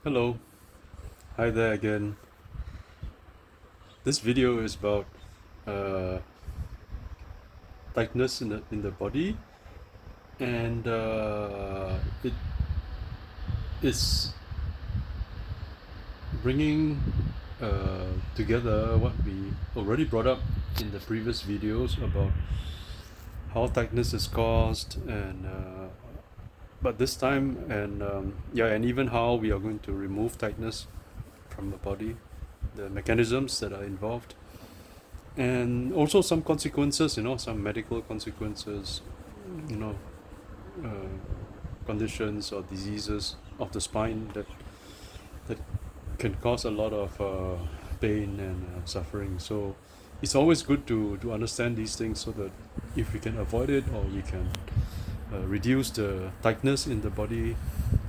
Hello, hi there again. This video is about uh, tightness in the body, and it is bringing together what we already brought up in the previous videos about how tightness is caused, and but this time, and and even how we are going to remove tightness from the body, the mechanisms that are involved, and also some consequences, some medical consequences, you know, uh, conditions or diseases of the spine that can cause a lot of pain and suffering. So it's always good to understand these things so that if we can avoid it, or we can reduce the tightness in the body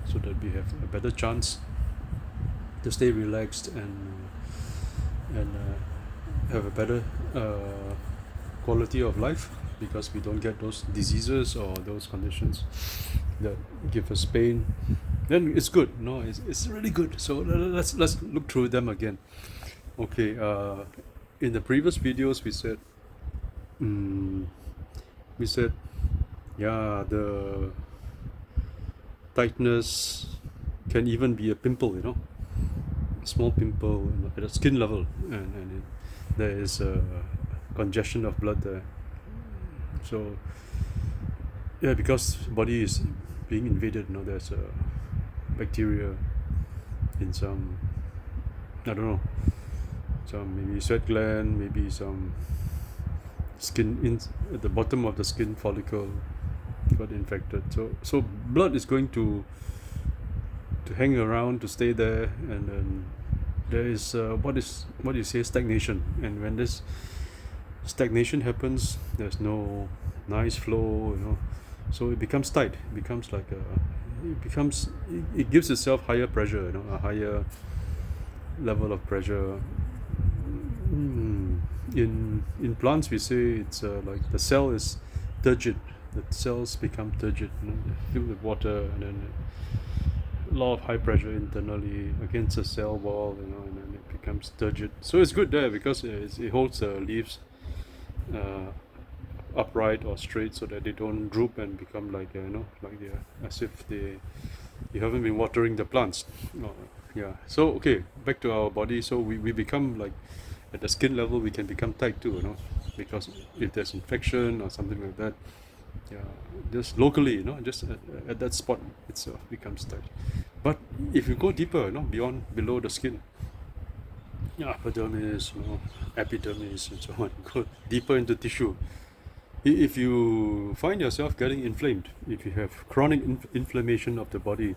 so that we have a better chance to stay relaxed and have a better quality of life, because we don't get those diseases or those conditions that give us pain. Then it's good. No, it's really good. So let's look through them again. Okay. In the previous videos, mm, we said, yeah, the tightness can even be a pimple. A small pimple at a skin level, and there is a congestion of blood there. So yeah, because body is being invaded. There's a bacteria in some, I don't know, some maybe sweat gland, maybe some skin in at the bottom of the skin follicle got infected. So blood is going to hang around, to stay there, and then there is what do you say, stagnation. And when this stagnation happens, there's no nice flow. So it becomes tight. It becomes like it gives itself higher pressure, a higher level of pressure. In plants, we say it's like the cell is turgid. The cells become turgid, filled with water, and then a lot of high pressure internally against the cell wall, and then it becomes turgid. So it's good there because it holds the leaves uh, upright or straight, so that they don't droop and become like like they as if you haven't been watering the plants. Yeah. So okay, back to our body. So we become like, at the skin level we can become tight too, because if there's infection or something like that, yeah, just locally, just at that spot itself becomes tight. But if you go deeper, beyond, below the skin, yeah, epidermis, epidermis, and so on, go deeper into tissue. If you find yourself getting inflamed, if you have chronic inflammation of the body,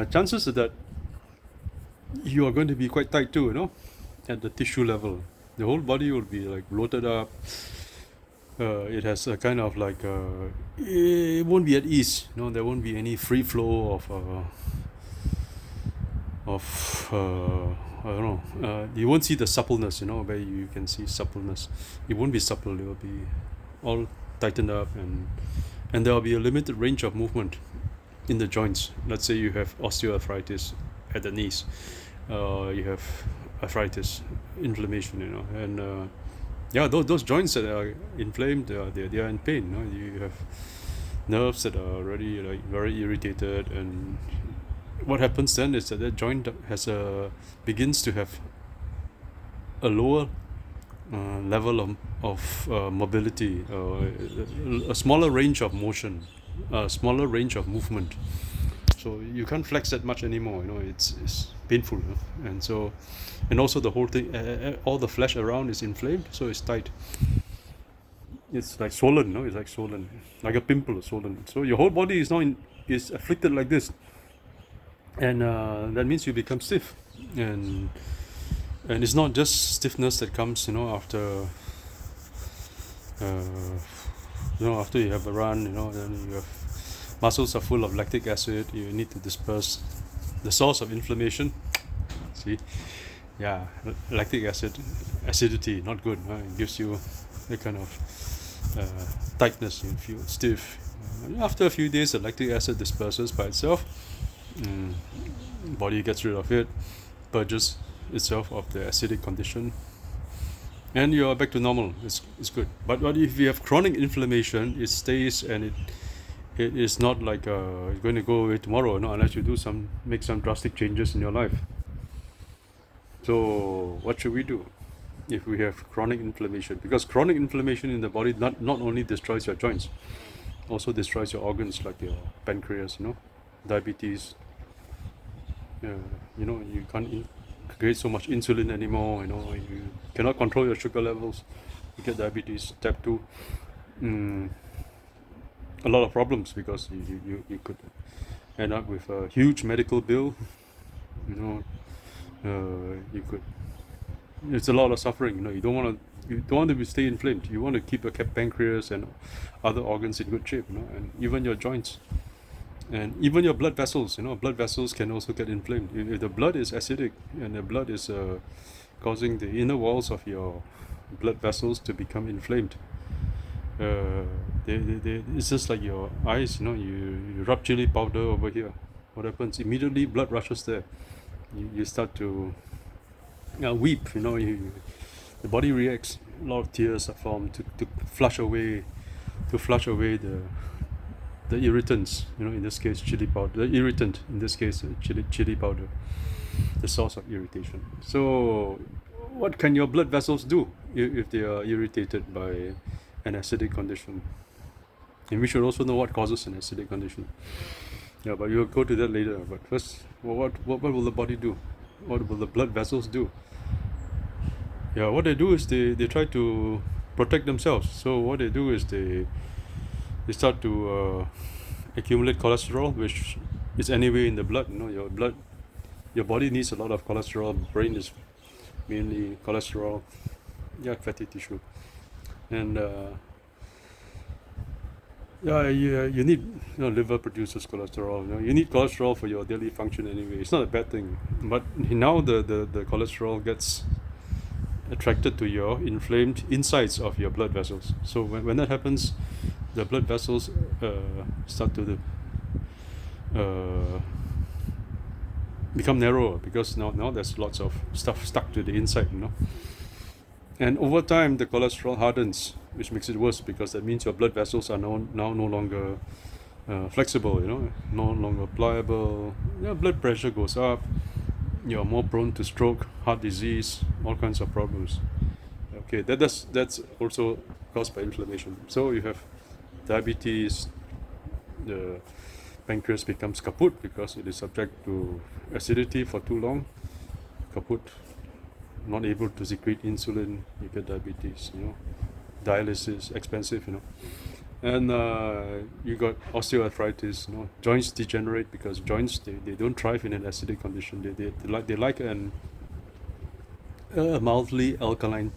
chances are that you are going to be quite tight too, at the tissue level. The whole body will be like bloated up. It has a kind of like it won't be at ease. There won't be any free flow of I don't know. You won't see the suppleness. Where you can see suppleness. It won't be supple. It will be all tightened up, and there will be a limited range of movement in the joints. Let's say you have osteoarthritis at the knees. You have arthritis, inflammation. And yeah, those joints that are inflamed, they are in pain. You have nerves that are already like very irritated, and what happens then is that joint begins to have a lower level of mobility, a smaller range of motion, a smaller range of movement. So you can't flex that much anymore. It's painful, and also the whole thing, all the flesh around is inflamed, so it's tight. It's like swollen, it's like swollen, like a pimple, swollen. So your whole body is afflicted like this, and that means you become stiff, and it's not just stiffness that comes, after after you have a run, then you have muscles are full of lactic acid. You need to disperse the source of inflammation. See, yeah, lactic acid, acidity, not good. It gives you a kind of tightness. You feel stiff. After a few days, the lactic acid disperses by itself. body gets rid of it, purges itself of the acidic condition, and you're back to normal. It's good. But if you have chronic inflammation, it stays, and it is not like it's going to go away tomorrow, no, unless you make some drastic changes in your life. So what should we do if we have chronic inflammation? Because chronic inflammation in the body not only destroys your joints, also destroys your organs like your pancreas, diabetes. You can't create so much insulin anymore. You cannot control your sugar levels. You get diabetes type 2. A lot of problems because you could end up with a huge medical bill. You could. It's a lot of suffering. You don't want to stay inflamed. You want to keep your pancreas and other organs in good shape. And even your joints, and even your blood vessels. Blood vessels can also get inflamed if the blood is acidic, and the blood is causing the inner walls of your blood vessels to become inflamed. It's just like your eyes. You rub chili powder over here. What happens? Immediately blood rushes there. You start to weep. The body reacts. A lot of tears are formed to flush away the irritants. In this case, chili powder. The irritant, in this case, chili powder, the source of irritation. So, what can your blood vessels do if they are irritated by an acidic condition? And we should also know what causes an acidic condition. Yeah, but we'll go to that later. But first, what will the body do? What will the blood vessels do? Yeah, what they do is they try to protect themselves. So what they do is they start to accumulate cholesterol, which is anyway in the blood. Your body needs a lot of cholesterol. Brain is mainly cholesterol, fatty tissue, and you need, liver produces cholesterol. You need cholesterol for your daily function anyway. It's not a bad thing, but now the cholesterol gets attracted to your inflamed insides of your blood vessels. So when that happens, the blood vessels start to become narrower, because now there's lots of stuff stuck to the inside. And over time the cholesterol hardens, which makes it worse, because that means your blood vessels are now no longer flexible, no longer pliable. Blood pressure goes up. You're more prone to stroke, heart disease, all kinds of problems. Okay, that's also caused by inflammation. So you have diabetes. The pancreas becomes kaput because it is subject to acidity for too long. Kaput, not able to secrete insulin. You get diabetes. Dialysis, expensive. And you got osteoarthritis. Joints degenerate because joints they don't thrive in an acidic condition. They like a mildly alkaline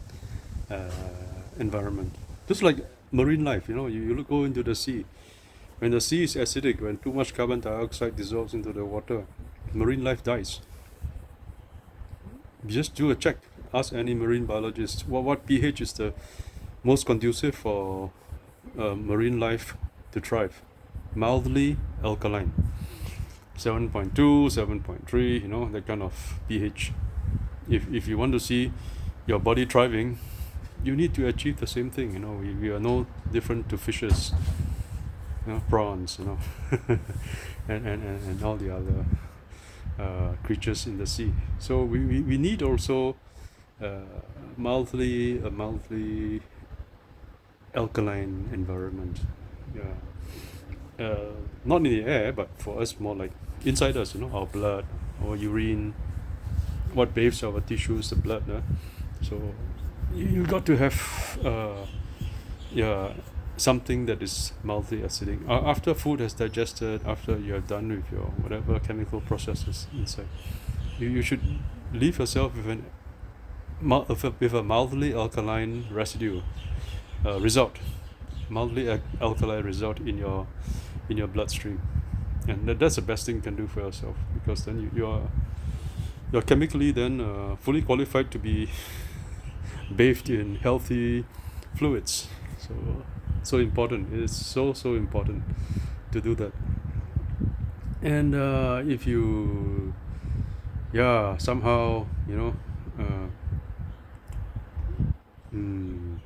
environment. Just like marine life. You go into the sea. When the sea is acidic, when too much carbon dioxide dissolves into the water, marine life dies. Just do a check. Ask any marine biologist what pH is the most conducive for marine life to thrive. Mildly alkaline. 7.2, 7.3, that kind of pH. If you want to see your body thriving, you need to achieve the same thing. We are no different to fishes, prawns, and all the other creatures in the sea. So we need also a mildly alkaline environment. Not in the air, but for us more like inside us. Our blood, our urine, what bathes our tissues, the blood. So you got to have something that is mildly acidic. After food has digested, after you're done with your whatever chemical processes inside, you should leave yourself with a mildly alkaline residue result, mildly alkaline result in your bloodstream, and that's the best thing you can do for yourself, because then you're chemically then fully qualified to be bathed in healthy fluids. So important. It is so important to do that. And if you yeah, somehow, uh, mm,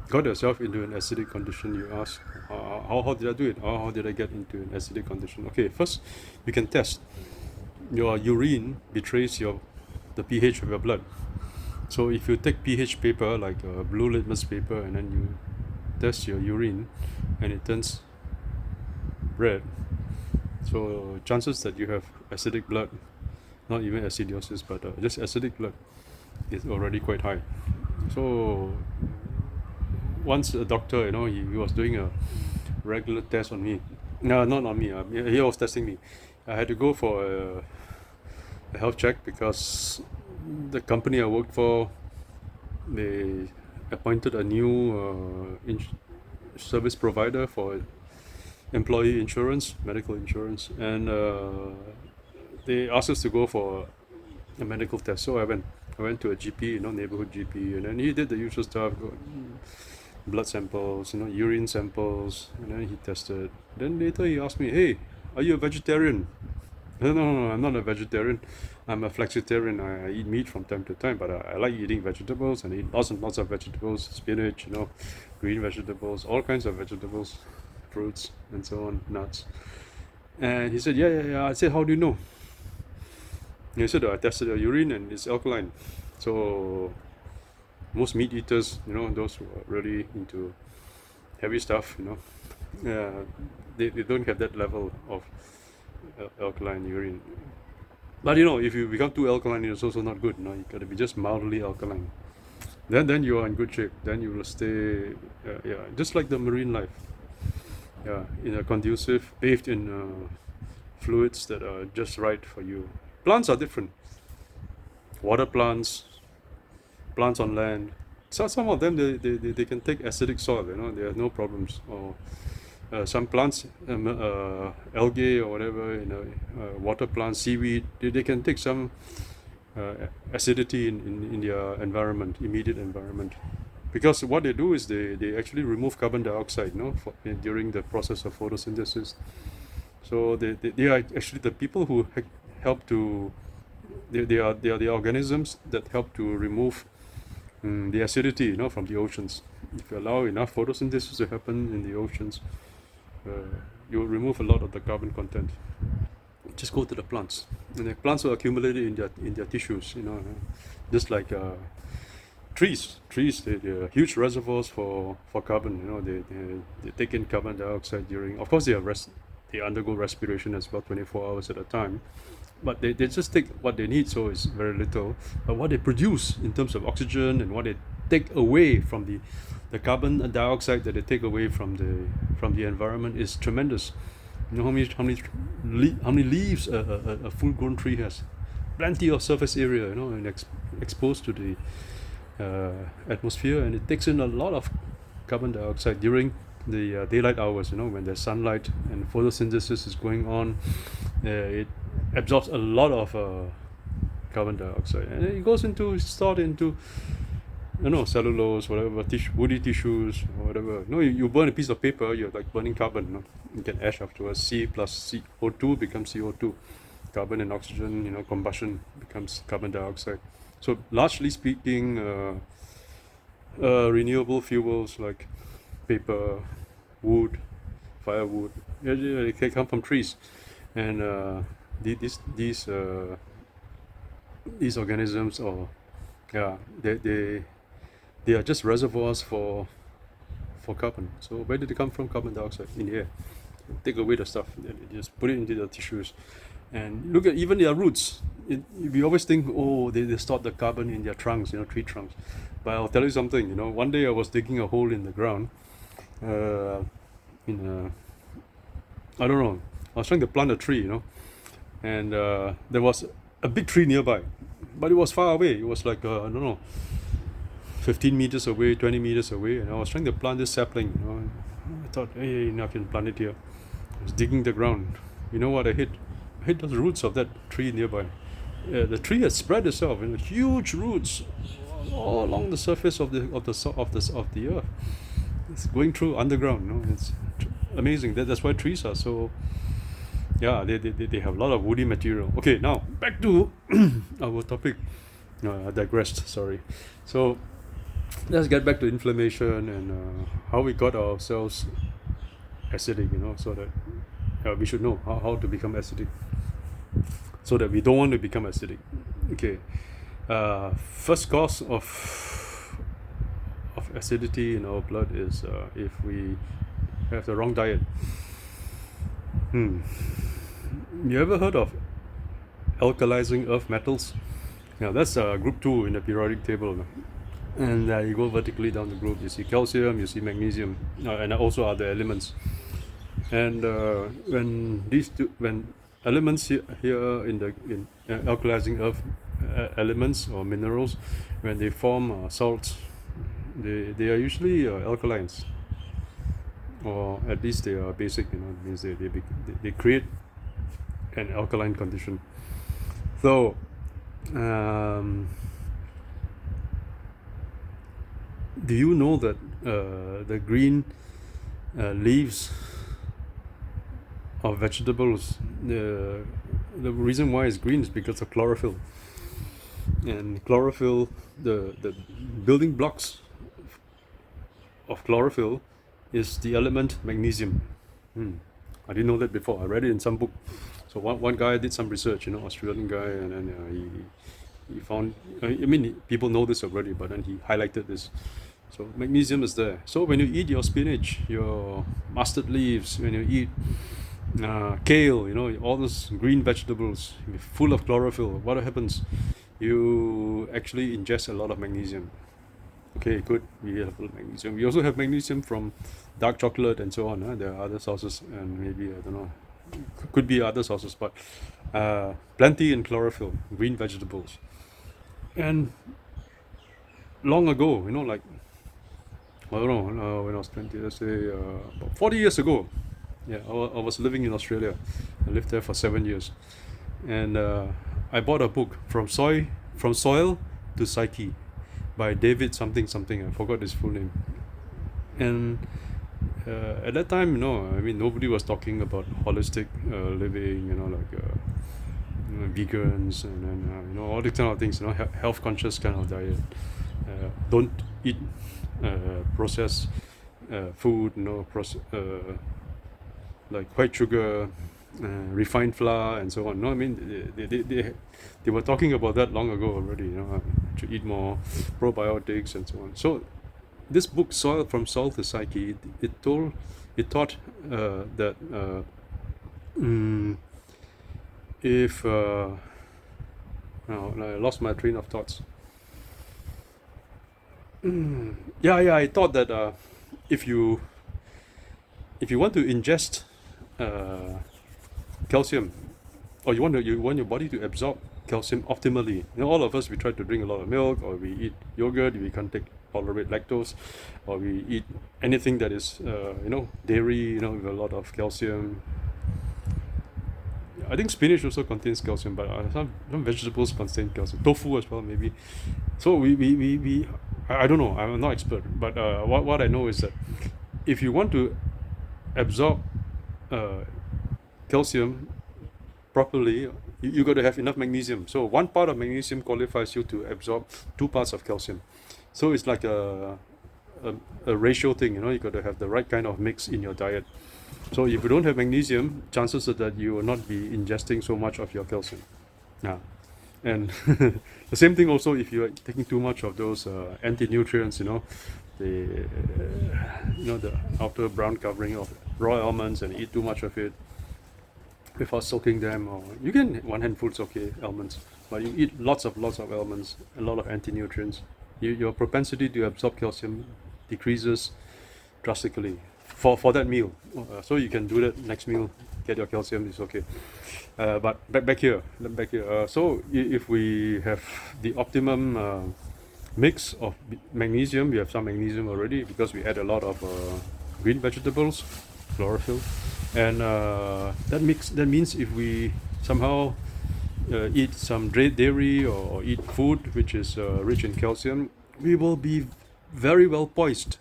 got yourself into an acidic condition. You ask, how did I do it? How did I get into an acidic condition? Okay, first you can test. Your urine betrays the pH of your blood. So if you take pH paper, like a blue litmus paper, and then you test your urine and it turns red, so chances that you have acidic blood, not even acidosis, but just acidic blood, is already quite high. So once a doctor, he was doing a regular test on me. No, not on me. He was testing me. I had to go for a health check because the company I worked for, they appointed a new service provider for employee insurance, medical insurance, and they asked us to go for a medical test. So I went to a GP, neighborhood GP, and then he did the usual stuff, blood samples, urine samples, and then he tested. Then later he asked me, "Hey, are you a vegetarian?" No, I'm not a vegetarian. I'm a flexitarian. I eat meat from time to time, but I like eating vegetables and I eat lots and lots of vegetables, spinach, green vegetables, all kinds of vegetables, fruits, and so on, nuts. And he said, yeah. I said, how do you know? He said, I tested your urine and it's alkaline. So most meat eaters, those who are really into heavy stuff, they don't have that level of alkaline urine. But if you become too alkaline, it's also not good. You got to be just mildly alkaline. Then you are in good shape. Then you will stay, just like the marine life. Yeah, in a conducive, bathed in fluids that are just right for you. Plants are different. Water plants, plants on land. So some of them they can take acidic soil. They have no problems. Or some plants, algae or whatever, water plants, seaweed, they can take some acidity in their environment, immediate environment. Because what they do is they actually remove carbon dioxide, during the process of photosynthesis. So they are actually the people who help to, they are the organisms that help to remove the acidity, from the oceans. If you allow enough photosynthesis to happen in the oceans, you will remove a lot of the carbon content. Just go to the plants, and the plants will accumulate it in their tissues. Just like trees. They're huge reservoirs for carbon. They take in carbon dioxide during. Of course, they undergo respiration as well, 24 hours at a time. But they just take what they need, so it's very little. But what they produce in terms of oxygen and what they take away from the carbon dioxide that they take away from the environment is tremendous. How many leaves a full-grown tree has? Plenty of surface area, and exposed to the atmosphere, and it takes in a lot of carbon dioxide during the daylight hours. When there's sunlight and photosynthesis is going on, it absorbs a lot of carbon dioxide, and it goes stored into cellulose, whatever, woody tissues, or whatever. You burn a piece of paper, you're like burning carbon. You get ash afterwards. C plus CO2 becomes CO2. Carbon and oxygen, combustion becomes carbon dioxide. So largely speaking, renewable fuels like paper, wood, firewood, they can come from trees, and these organisms, or they are just reservoirs for carbon. So where did they come from? Carbon dioxide in the air. Take away the stuff, just put it into the tissues, and look at even their roots. We always think, they stored the carbon in their trunks, tree trunks. But I'll tell you something. One day I was digging a hole in the ground. I don't know. I was trying to plant a tree, and there was a big tree nearby, but it was far away. It was like I don't know, 15 meters away, 20 meters away, and I was trying to plant this sapling. I thought, hey, I can plant it here. I was digging the ground. You know what I hit? I hit the roots of that tree nearby. The tree had spread itself, huge roots all along the surface of the earth. It's going through underground. It's amazing. That's why trees are so Yeah, they have a lot of woody material. Okay, now back to our topic. I digressed, sorry. So let's get back to inflammation and how we got ourselves acidic, so that we should know how to become acidic, so that we don't want to become acidic. Okay, first cause of acidity in our blood is if we have the wrong diet. You ever heard of alkalizing earth metals? Yeah, that's group 2 in the periodic table. And you go vertically down the group, you see calcium, you see magnesium, and also other elements. And when elements here in alkalizing earth elements or minerals, when they form salts, they are usually alkalines, or at least they are basic. It means they create an alkaline condition. So do you know that the green leaves of vegetables, the reason why it's green is because of chlorophyll. And chlorophyll, the building blocks of chlorophyll is the element magnesium. I didn't know that before. I read it in some book. So one guy did some research, Australian guy, and then he found. I mean, people know this already, but then he highlighted this. So magnesium is there. So when you eat your spinach, your mustard leaves, when you eat kale, all those green vegetables full of chlorophyll, what happens? You actually ingest a lot of magnesium. Okay, good. We have magnesium. We also have magnesium from dark chocolate and so on. There are other sources, and maybe I don't know, could be other sources, but plenty in chlorophyll, green vegetables. And long ago, like I don't know, when I was 20, let's say about 40 years ago. Yeah, I was living in Australia. I lived there for 7 years, and I bought a book from soil to psyche, by David something something. I forgot his full name. And at that time, I mean, nobody was talking about holistic living, like vegans, and then all these kind of things, health conscious kind of diet. Don't eat processed food, like white sugar, refined flour, and so on. No, I mean, they were talking about that long ago already. To eat more probiotics and so on. So this book, From Soil to Psyche, it taught that if now I lost my train of thoughts. Yeah, I thought that if you want to ingest calcium, or you want your body to absorb calcium optimally. All of us, we try to drink a lot of milk, or we eat yogurt, we can't tolerate lactose, or we eat anything that is dairy, with a lot of calcium. I think spinach also contains calcium, but some vegetables contain calcium. Tofu as well, maybe. So I don't know. I'm not expert, but what I know is that if you want to absorb calcium properly, you got to have enough magnesium. So one part of magnesium qualifies you to absorb 2 parts of calcium. So it's like a ratio thing. You got to have the right kind of mix in your diet. So if you don't have magnesium, chances are that you will not be ingesting so much of your calcium. Yeah. And the same thing also if you're taking too much of those anti-nutrients, the outer brown covering of raw almonds, and eat too much of it without soaking them, or you can one handfuls, okay, almonds, but you eat lots of almonds, a lot of anti-nutrients, your propensity to absorb calcium decreases drastically for that meal. So you can do that next meal, get your calcium, it's okay. But back here. So if we have the optimum mix of magnesium, we have some magnesium already because we add a lot of green vegetables, chlorophyll, and that means if we somehow eat some dairy, or eat food which is rich in calcium, we will be very well poised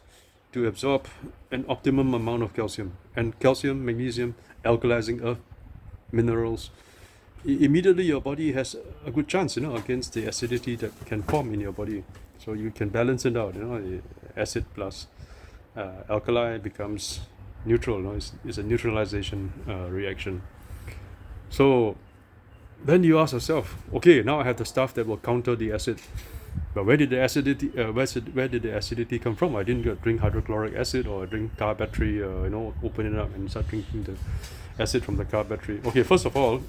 to absorb an optimum amount of calcium. And calcium, magnesium, alkalizing earth minerals, immediately your body has a good chance, against the acidity that can form in your body. So you can balance it out, the acid plus alkali becomes neutral, it's a neutralization reaction. So then you ask yourself, okay, now I have the stuff that will counter the acid. But where did the acidity come from? I didn't drink hydrochloric acid or drink car battery, open it up and start drinking the acid from the car battery. Okay, first of all,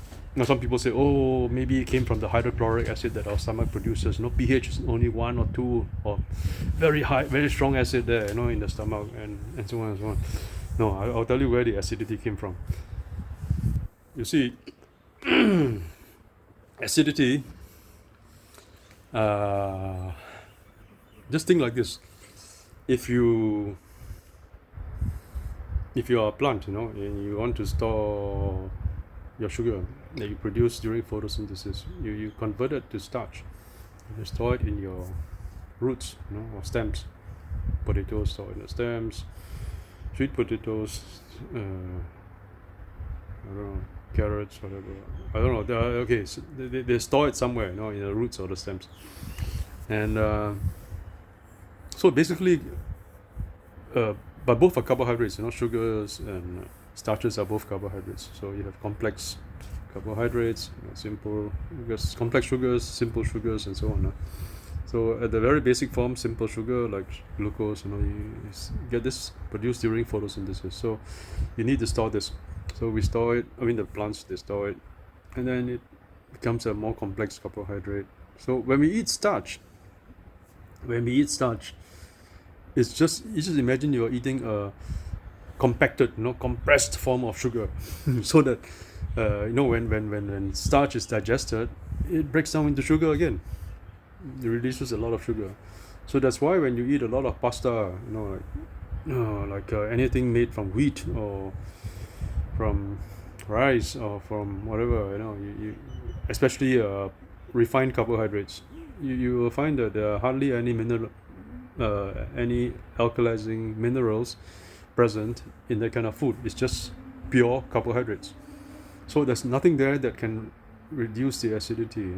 some people say, oh, maybe it came from the hydrochloric acid that our stomach produces. pH is only 1 or 2 or very high, very strong acid there, in the stomach and so on and so on. No, I'll tell you where the acidity came from. You see, acidity, just think like this. If you are a plant, and you want to store your sugar that you produce during photosynthesis, you convert it to starch. You store it in your roots, or stems. Potatoes store in the stems, sweet potatoes, I don't know, carrots, whatever. I don't know. Okay, so they store it somewhere, in the roots or the stems. And so basically, but both are carbohydrates. Sugars and starches are both carbohydrates. So you have complex carbohydrates, simple sugars, complex sugars, simple sugars, and so on. So at the very basic form, simple sugar like glucose, you get this produced during photosynthesis. So you need to store this. So we store it. The plants, they store it, and then it becomes a more complex carbohydrate. So when we eat starch, it's just, you just imagine you're eating a compacted, compressed form of sugar. So that when starch is digested, it breaks down into sugar again. It releases a lot of sugar. So that's why when you eat a lot of pasta, like anything made from wheat or from rice or from whatever, you especially refined carbohydrates, you will find that there are hardly any any alkalizing minerals present in that kind of food. It's just pure carbohydrates. So there's nothing there that can reduce the acidity.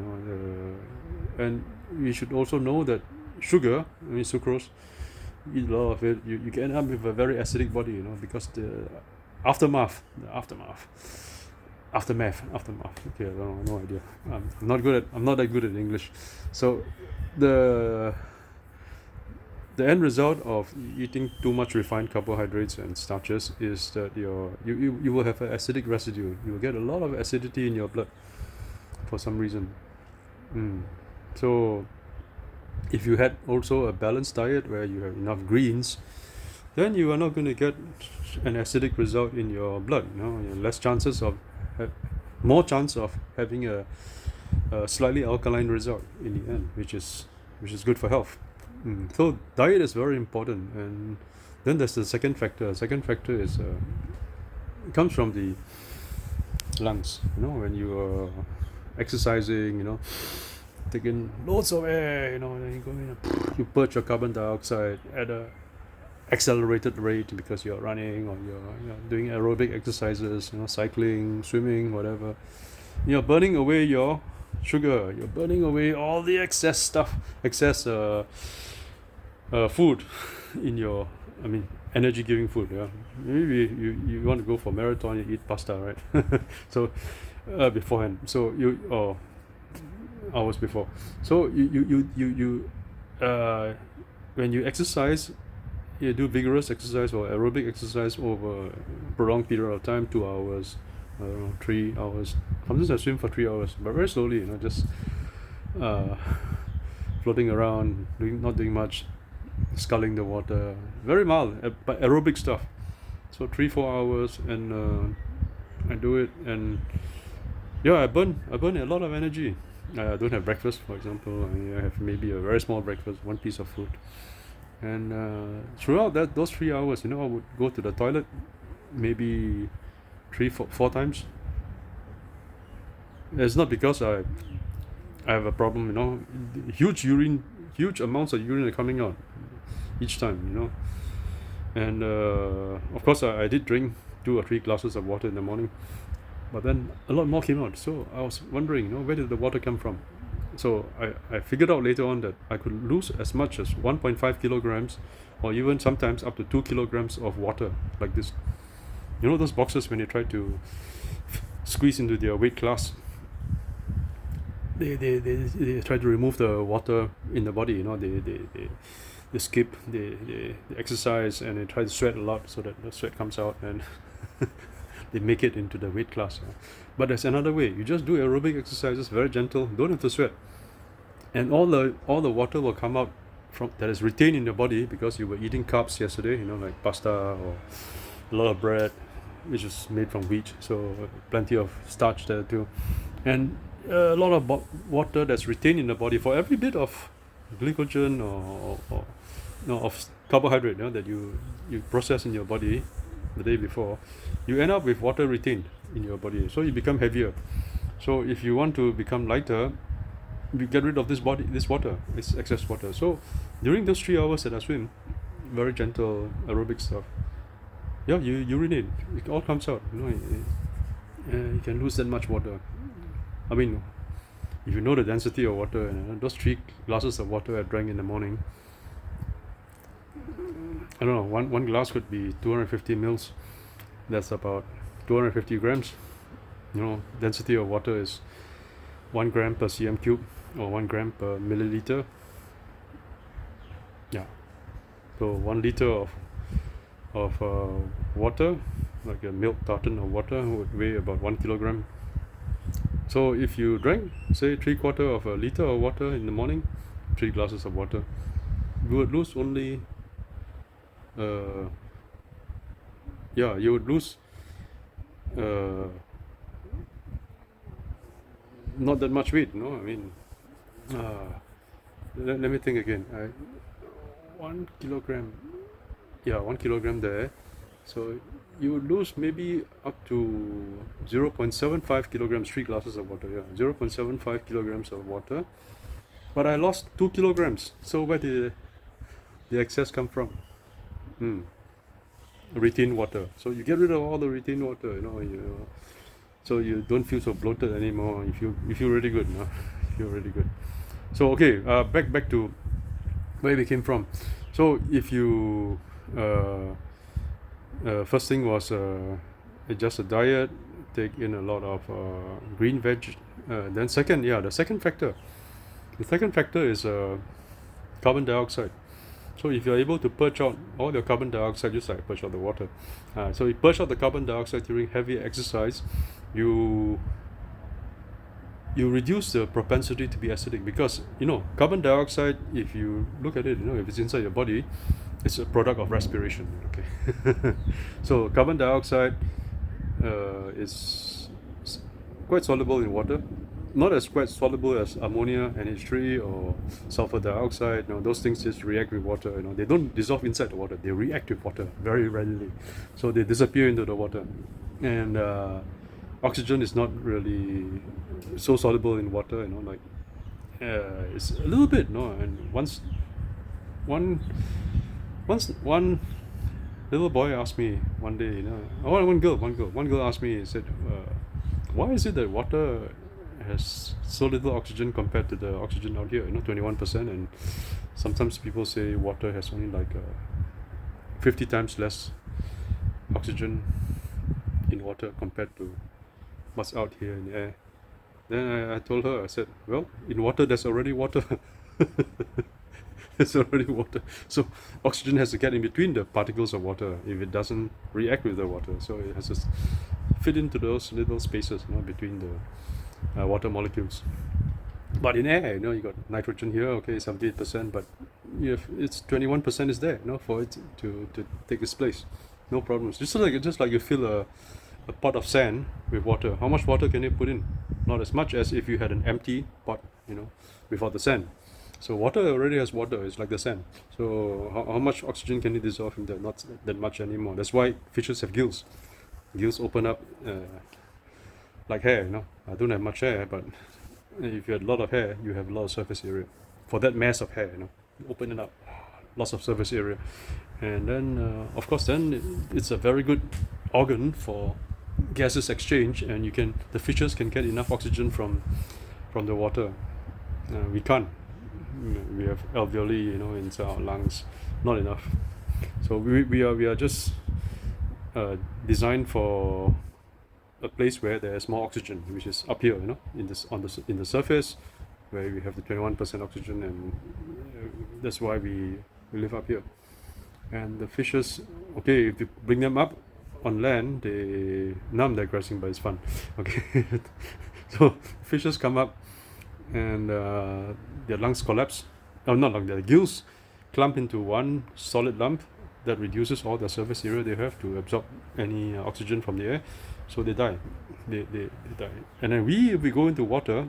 And we should also know that sugar, sucrose, you eat a lot of it, you can end up with a very acidic body, because the aftermath. Okay, I don't know, no idea. I'm not that good at English. So the end result of eating too much refined carbohydrates and starches is that you will have an acidic residue. You will get a lot of acidity in your blood for some reason. So if you had also a balanced diet where you have enough greens, then you are not going to get an acidic result in your blood. More chance of having a slightly alkaline result in the end, which is good for health. So diet is very important. And then there's the second factor. Second factor is it comes from the lungs. When you are exercising, taking loads of air, then you go in, you purge your carbon dioxide at a accelerated rate because you're running or you're doing aerobic exercises, cycling, swimming, whatever. You're burning away your sugar. You're burning away all the excess food in your, energy-giving food. Yeah, maybe you want to go for marathon, you eat pasta, right? So beforehand. So or hours before. So you when you exercise, you do vigorous exercise or aerobic exercise over a prolonged period of time, 2 hours, I don't know, 3 hours. Sometimes I swim for 3 hours, but very slowly, just floating around, not doing much, sculling the water, very mild, but aerobic stuff. So 3-4 hours, and I do it, and I burn a lot of energy. I don't have breakfast, for example. I have maybe a very small breakfast, one piece of fruit. And throughout those 3 hours, I would go to the toilet maybe 3-4 times. It's not because I have a problem, huge amounts of urine are coming out each time, And of course I did drink 2 or 3 glasses of water in the morning, but then a lot more came out. So I was wondering, where did the water come from? So I figured out later on that I could lose as much as 1.5 kilograms, or even sometimes up to 2 kilograms of water like this. Those boxers when they try to squeeze into their weight class, they try to remove the water in the body. They skip, they exercise, and they try to sweat a lot so that the sweat comes out and they make it into the weight class. But there's another way. You just do aerobic exercises, very gentle, don't have to sweat, and all the water will come out from that is retained in your body because you were eating carbs yesterday, like pasta or a lot of bread, which is made from wheat, so plenty of starch there too, and a lot of water that's retained in the body for every bit of glycogen or of carbohydrate that you process in your body the day before. You end up with water retained in your body, so you become heavier. So if you want to become lighter, you get rid of this water, this excess water. So during those 3 hours that I swim, very gentle aerobic stuff, you urinate, it all comes out. You can lose that much water. I mean, if you know the density of water, and those 3 glasses of water I drank in the morning, I don't know, one glass could be 250 mils. That's about 250 grams. Density of water is 1 gram per cm cube, or 1 gram per milliliter. Yeah. So 1 liter of water, like a milk carton of water, would weigh about 1 kilogram. So if you drank, say, 3/4 of a liter of water in the morning, 3 glasses of water, you would lose only you would lose not that much weight. I mean, let me think again. 1 kilogram, 1 kilogram there, so you would lose maybe up to 0.75 kilograms, 3 glasses of water. 0.75 kilograms of water, but I lost 2 kilograms. So where did the excess come from? Retained water. So you get rid of all the retained water, so you don't feel so bloated anymore. You feel really good. You feel really good. So okay, back to where we came from. So if you first thing was adjust the diet, take in a lot of green veg. Then the second factor is carbon dioxide. So if you're able to purge out all your carbon dioxide, just like purge out the water, so you purge out the carbon dioxide during heavy exercise, you reduce the propensity to be acidic, because carbon dioxide, if you look at it, if it's inside your body, it's a product of respiration. Okay. So carbon dioxide is quite soluble in water, not as quite soluble as ammonia, NH3, or sulfur dioxide. Those things just react with water. They don't dissolve inside the water. They react with water very readily, so they disappear into the water. And oxygen is not really so soluble in water. It's a little bit. And once one little boy asked me one day. One girl asked me. He said, "Why is it that water has so little oxygen compared to the oxygen out here, 21%, and sometimes people say water has only like 50 times less oxygen in water compared to what's out here in the air." Then I told her, I said, well, in water there's already water. There's already water, so oxygen has to get in between the particles of water if it doesn't react with the water, so it has to fit into those little spaces between the water molecules. But in air, you got nitrogen here, okay, 78%, but it's 21% is there, for it to take its place, no problems. Just like you fill a pot of sand with water. How much water can you put in? Not as much as if you had an empty pot, without the sand. So water already has water. It's like the sand. So how much oxygen can you dissolve in there? Not that much anymore. That's why fishes have gills. Gills open up like hair. I don't have much hair, but if you had a lot of hair, you have a lot of surface area. For that mass of hair, open it up, lots of surface area, and then of course then it's a very good organ for gases exchange, and the fishes can get enough oxygen from the water. We can't. We have alveoli, in our lungs, not enough. So we are just designed for a place where there is more oxygen, which is up here, in the surface, where we have the 21% oxygen, and that's why we live up here. And the fishes, okay, if you bring them up on land, they numb their grassing, but it's fun. Okay, so fishes come up, and their lungs collapse. Oh, not lung, their gills clump into one solid lump that reduces all the surface area they have to absorb any oxygen from the air. So they die. They die. And then if we go into water,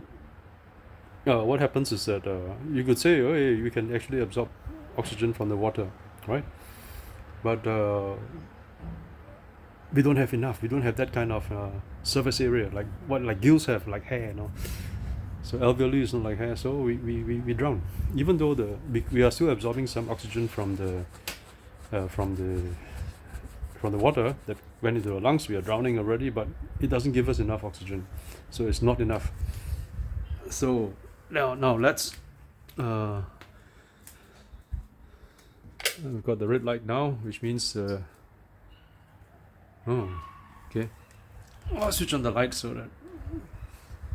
what happens is that you could say, oh, hey, we can actually absorb oxygen from the water, right? But we don't have enough. We don't have that kind of surface area like gills have, like hair, So alveoli is not like hair, so we drown. Even though we are still absorbing some oxygen from the water that went into the lungs. We are drowning already, but it doesn't give us enough oxygen, so it's not enough. So now let's we've got the red light now, which means okay, I'll switch on the light so that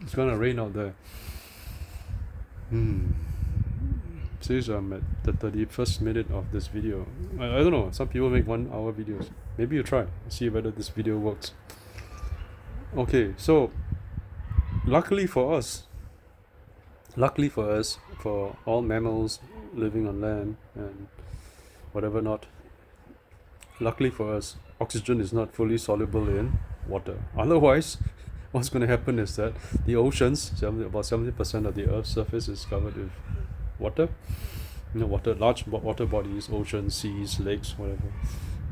it's gonna rain out there. Since I'm at the 31st minute of this video, I don't know, some people make 1 hour videos. Maybe you try, see whether this video works. Okay, so luckily for us, for all mammals living on land and whatever not, luckily for us, oxygen is not fully soluble in water. Otherwise, what's going to happen is that the oceans, about 70% of the Earth's surface is covered with water. Large water bodies, oceans, seas, lakes, whatever.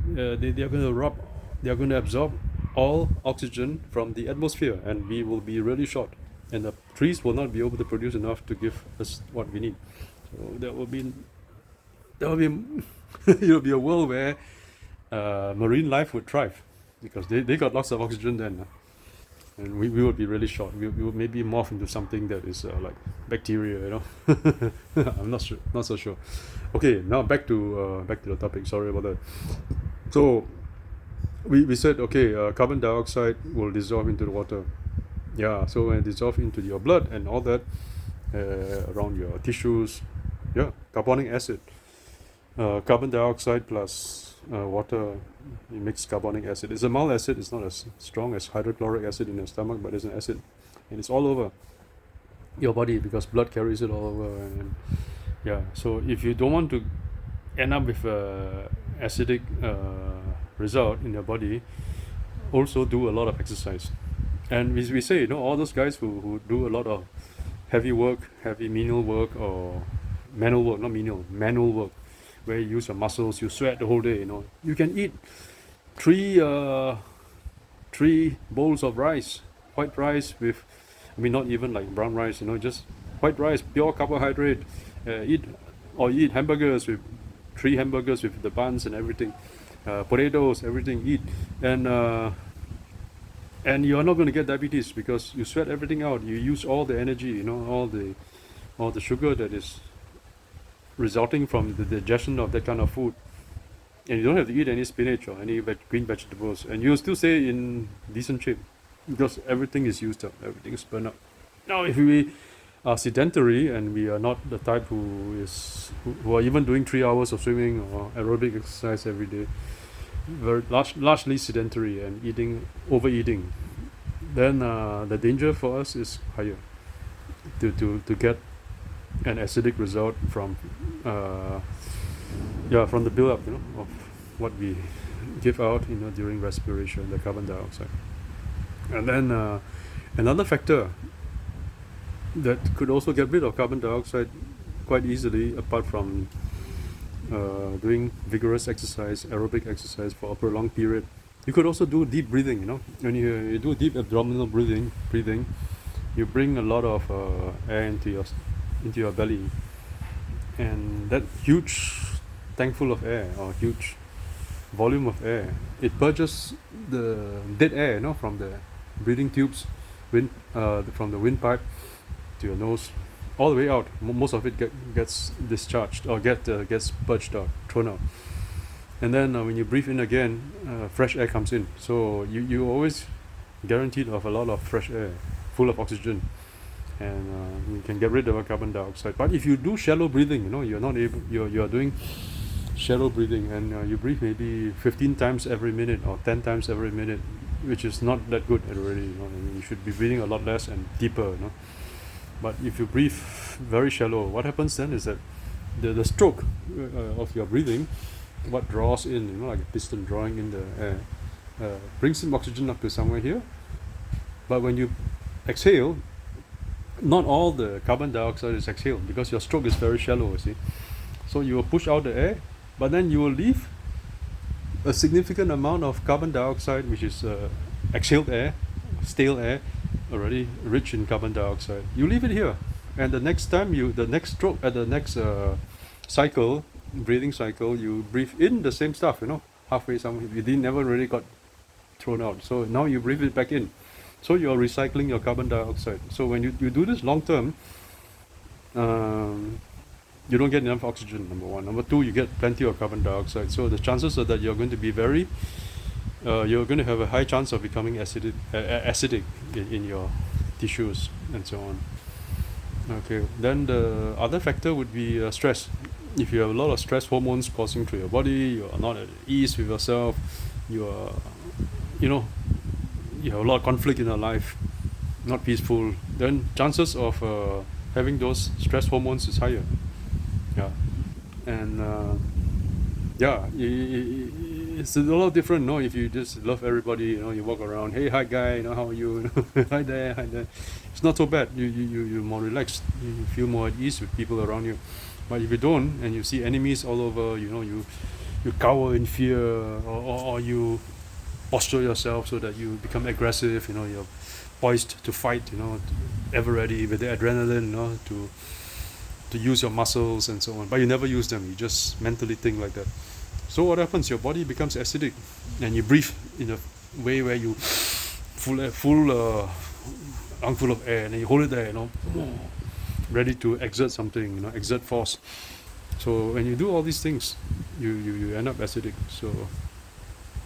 They are going to absorb all oxygen from the atmosphere, and we will be really short. And the trees will not be able to produce enough to give us what we need. So there will be it will be a world where marine life would thrive, because they got lots of oxygen then. And we will be really short. We will maybe morph into something that is like bacteria, I'm not so sure. Okay, now back to the topic. Sorry about that. So we said, okay, carbon dioxide will dissolve into the water. Yeah, so when it dissolves into your blood and all that, around your tissues, carbonic acid, carbon dioxide plus water, it makes carbonic acid. It's a mild acid. It's not as strong as hydrochloric acid in your stomach, but it's an acid, and it's all over your body because blood carries it all over. And so if you don't want to end up with a acidic result in your body, also do a lot of exercise. And we say, all those guys who do a lot of heavy menial work, or manual work, not menial, manual work, where you use your muscles, you sweat the whole day, you can eat three bowls of rice, white rice with, not even like brown rice, just white rice, pure carbohydrate. Eat hamburgers, with 3 hamburgers with the buns and everything, potatoes, everything, eat, and you are not going to get diabetes because you sweat everything out. You use all the energy, all the sugar that is resulting from the digestion of that kind of food, and you don't have to eat any spinach or any green vegetables, and you'll still stay in decent shape because everything is used up, everything is burned up. Now, if we are sedentary and we are not the type who are even doing 3 hours of swimming or aerobic exercise every day, very largely sedentary and overeating, then the danger for us is higher to get an acidic result from the build-up, of what we give out, during respiration, the carbon dioxide. And then another factor that could also get rid of carbon dioxide quite easily, apart from doing vigorous exercise, aerobic exercise for a prolonged period, you could also do deep breathing. When you do deep abdominal breathing, you bring a lot of air into your belly, and that huge tank full of air, or huge volume of air. It purges the dead air, from the breathing tubes, from the windpipe to your nose, all the way out. Most of it gets discharged or gets purged out, thrown out. And then when you breathe in again, fresh air comes in. So you always guaranteed of a lot of fresh air, full of oxygen, and you can get rid of carbon dioxide. But if you do shallow breathing, you're not able. You're doing shallow breathing, and you breathe maybe 15 times every minute or 10 times every minute, which is not that good already. You should be breathing a lot less and deeper. But if you breathe very shallow, what happens then is that the stroke of your breathing, what draws in, like a piston drawing in the air, brings in oxygen up to somewhere here. But when you exhale, not all the carbon dioxide is exhaled because your stroke is very shallow, you see. So you will push out the air, but then you will leave a significant amount of carbon dioxide, which is exhaled air, stale air, already rich in carbon dioxide. You leave it here, and the next time the next stroke, at the next cycle, breathing cycle, you breathe in the same stuff, halfway somewhere. You never really got thrown out. So now you breathe it back in. So you're recycling your carbon dioxide. So when you do this long term, you don't get enough oxygen, number one. Number two, you get plenty of carbon dioxide. So the chances are that you're going to be you're going to have a high chance of becoming acidic in your tissues and so on. Okay, then the other factor would be stress. If you have a lot of stress hormones coursing through your body, you are not at ease with yourself, you are, you have a lot of conflict in your life, not peaceful, then chances of having those stress hormones is higher. Yeah. And it's a lot different, if you just love everybody, you walk around, hey, hi guy, how are you? Hi there, hi there. It's not so bad. You're more relaxed. You feel more at ease with people around you. But if you don't, and you see enemies all over, you cower in fear, or you posture yourself so that you become aggressive, you're poised to fight, ever ready with the adrenaline, to use your muscles and so on. But you never use them. You just mentally think like that. So what happens? Your body becomes acidic, and you breathe in a way where you full lungful of air, and then you hold it there, ready to exert something, exert force. So when you do all these things, you end up acidic. So,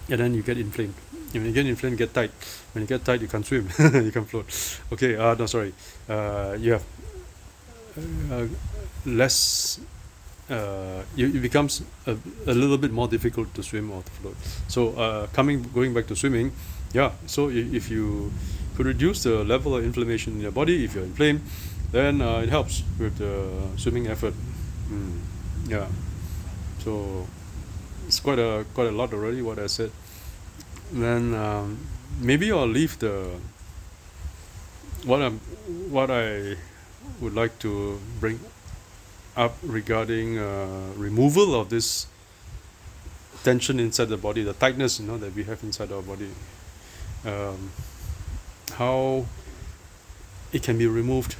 and then you get inflamed. When you get inflamed, you get tight. When you get tight, you can't swim. You can't float. Okay. No, sorry. You have less. It becomes a little bit more difficult to swim or to float. So going back to swimming, so if you could reduce the level of inflammation in your body, if you're inflamed, then it helps with the swimming effort. Yeah. So it's quite a lot already what I said. Then maybe I'll leave what I would like to bring up regarding removal of this tension inside the body, the tightness that we have inside our body, how it can be removed,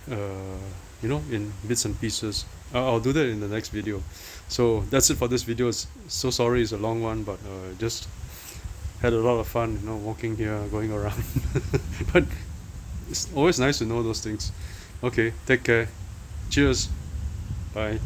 in bits and pieces. I'll do that in the next video. So that's it for this video. So sorry it's a long one, but just had a lot of fun walking here, going around. But it's always nice to know those things. Okay, take care. Cheers. Bye.